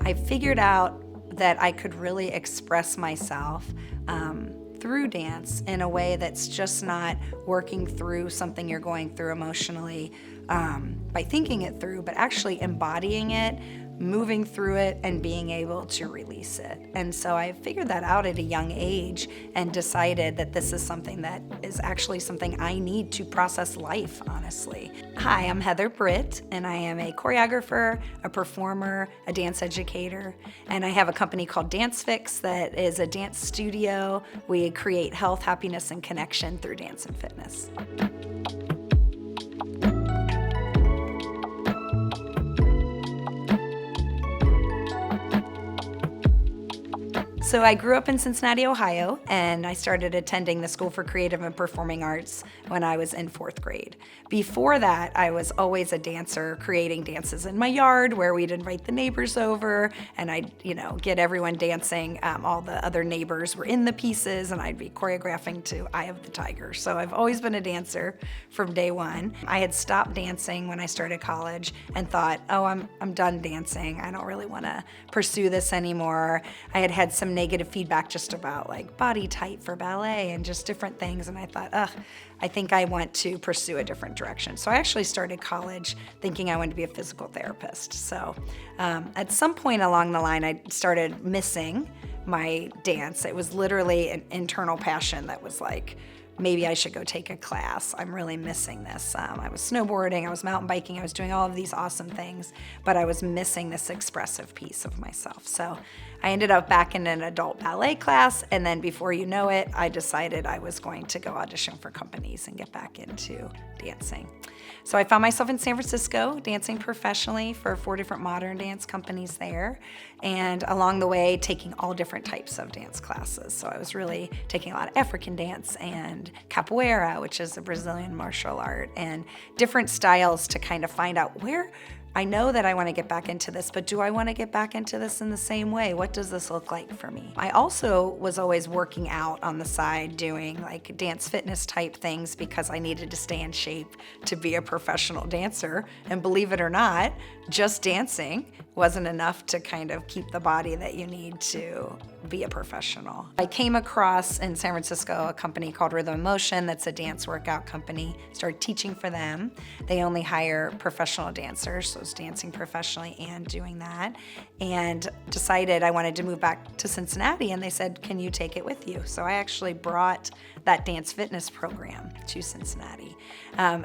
I figured out that I could really express myself through dance in a way that's just not working through something you're going through emotionally by thinking it through, but actually embodying it, moving through it, and being able to release it. And so I figured that out at a young age and decided that this is something that is actually something I need to process life, honestly. Hi, I'm Heather Britt, and I am a choreographer, a performer, a dance educator, and I have a company called Dance Fix that is a dance studio. We create health, happiness, and connection through dance and fitness. So I grew up in Cincinnati, Ohio, and I started attending the School for Creative and Performing Arts when I was in 4th grade. Before that, I was always a dancer, creating dances in my yard where we'd invite the neighbors over, and I'd, get everyone dancing. All the other neighbors were in the pieces, and I'd be choreographing to Eye of the Tiger. So I've always been a dancer from day one. I had stopped dancing when I started college and thought, I'm done dancing. I don't really want to pursue this anymore. I had some negative feedback just about like body type for ballet and just different things, and I thought, I think I want to pursue a different direction. So I actually started college thinking I wanted to be a physical therapist. So at some point along the line, I started missing my dance. It was literally an internal passion that was like, maybe I should go take a class. I'm really missing this. I was snowboarding, I was mountain biking, I was doing all of these awesome things, but I was missing this expressive piece of myself. So I ended up back in an adult ballet class, and then before you know it, I decided I was going to go audition for companies and get back into dancing. So I found myself in San Francisco dancing professionally for 4 different modern dance companies there, and along the way taking all different types of dance classes. So I was really taking a lot of African dance and capoeira, which is a Brazilian martial art, and different styles to kind of find out where I know that I want to get back into this, but do I want to get back into this in the same way? What does this look like for me? I also was always working out on the side, doing like dance fitness type things because I needed to stay in shape to be a professional dancer. And believe it or not, just dancing wasn't enough to kind of keep the body that you need to be a professional. I came across in San Francisco a company called Rhythm Motion that's a dance workout company. Started teaching for them. They only hire professional dancers, so I was dancing professionally and doing that, and decided I wanted to move back to Cincinnati, and they said, can you take it with you? So I actually brought that dance fitness program to Cincinnati.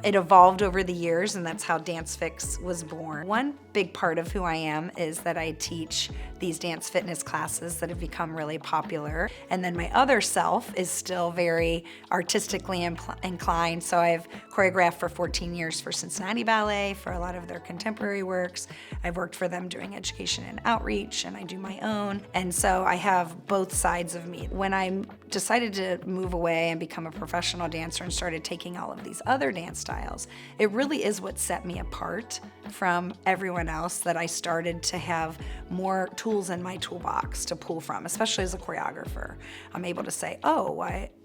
It evolved over the years, and that's how Dance Fix was born. One big part of who I am is that I teach these dance fitness classes that have become really popular. And then my other self is still very artistically inclined. So I've choreographed for 14 years for Cincinnati Ballet for a lot of their contemporary works. I've worked for them doing education and outreach, and I do my own. And so I have both sides of me. When I decided to move away and become a professional dancer and started taking all of these other dance styles, it really is what set me apart from everyone else, that I started to have more tools in my toolbox to pull from, especially as a choreographer. I'm able to say,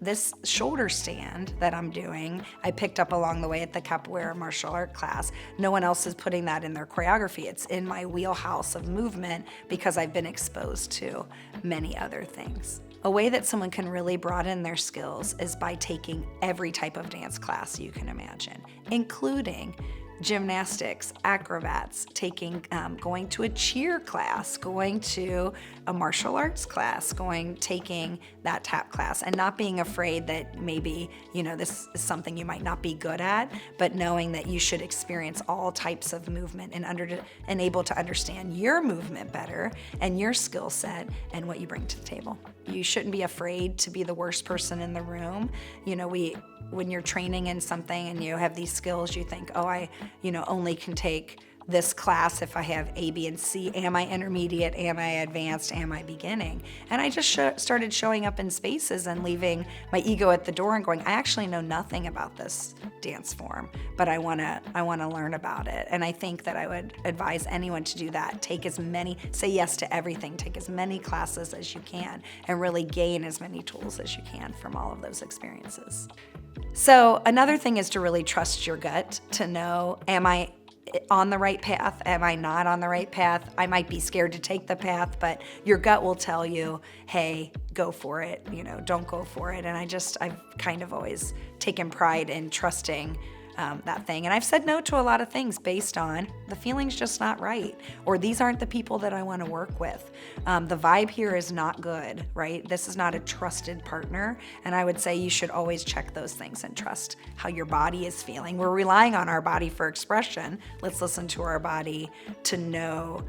this shoulder stand that I'm doing, I picked up along the way at the capoeira martial art class. No one else is putting that in their choreography. It's in my wheelhouse of movement because I've been exposed to many other things. A way that someone can really broaden their skills is by taking every type of dance class you can imagine, including gymnastics, acrobats, going to a cheer class, going to a martial arts class, taking that tap class, and not being afraid that maybe, this is something you might not be good at, but knowing that you should experience all types of movement and able to understand your movement better and your skill set and what you bring to the table. You shouldn't be afraid to be the worst person in the room. When you're training in something and you have these skills, you think, I only can take this class if I have A, B, and C. Am I intermediate? Am I advanced? Am I beginning? And I just started showing up in spaces and leaving my ego at the door and going, I actually know nothing about this dance form, but I wanna learn about it. And I think that I would advise anyone to do that. Say yes to everything. Take as many classes as you can and really gain as many tools as you can from all of those experiences. So another thing is to really trust your gut, to know, am I on the right path? Am I not on the right path? I might be scared to take the path, but your gut will tell you, hey, go for it, don't go for it. And I've kind of always taken pride in trusting that thing. And I've said no to a lot of things based on the feeling's just not right, or these aren't the people that I want to work with. The vibe here is not good, right? This is not a trusted partner. And I would say you should always check those things and trust how your body is feeling. We're relying on our body for expression. Let's listen to our body to know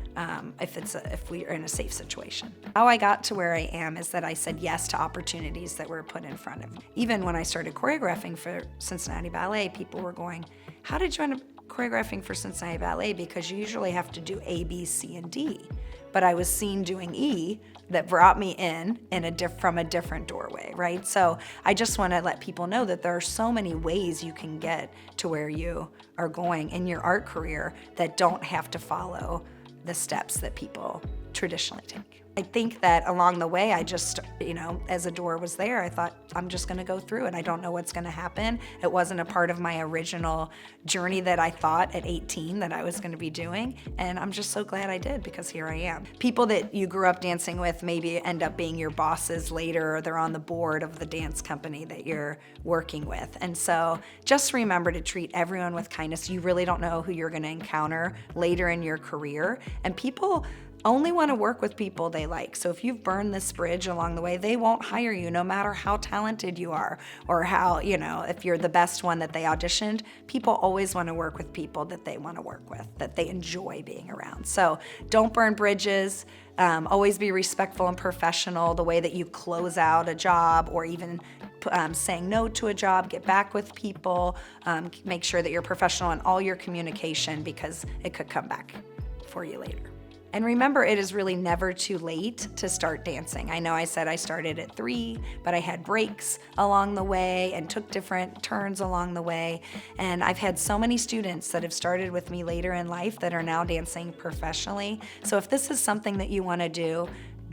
if we are in a safe situation. How I got to where I am is that I said yes to opportunities that were put in front of me. Even when I started choreographing for Cincinnati Ballet, people were going, how did you end up choreographing for Cincinnati Ballet? Because you usually have to do A, B, C, and D. But I was seen doing E that brought me in from a different doorway, right? So I just want to let people know that there are so many ways you can get to where you are going in your art career that don't have to follow the steps that people traditionally take. I think that along the way, I just, as a door was there, I thought, I'm just going to go through it. I don't know what's going to happen. It wasn't a part of my original journey that I thought at 18 that I was going to be doing. And I'm just so glad I did, because here I am. People that you grew up dancing with maybe end up being your bosses later, or they're on the board of the dance company that you're working with. And so just remember to treat everyone with kindness. You really don't know who you're going to encounter later in your career. And people only want to work with people they like. So if you've burned this bridge along the way, they won't hire you no matter how talented you are, or how, if you're the best one that they auditioned. People always want to work with people that they want to work with, that they enjoy being around. So don't burn bridges. Always be respectful and professional. The way that you close out a job, or even saying no to a job, get back with people. Make sure that you're professional in all your communication, because it could come back for you later. And remember, it is really never too late to start dancing. I know I said I started at 3, but I had breaks along the way and took different turns along the way. And I've had so many students that have started with me later in life that are now dancing professionally. So if this is something that you want to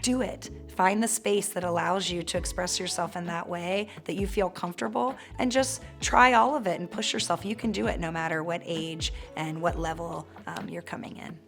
do it. Find the space that allows you to express yourself in that way that you feel comfortable, and just try all of it and push yourself. You can do it no matter what age and what level you're coming in.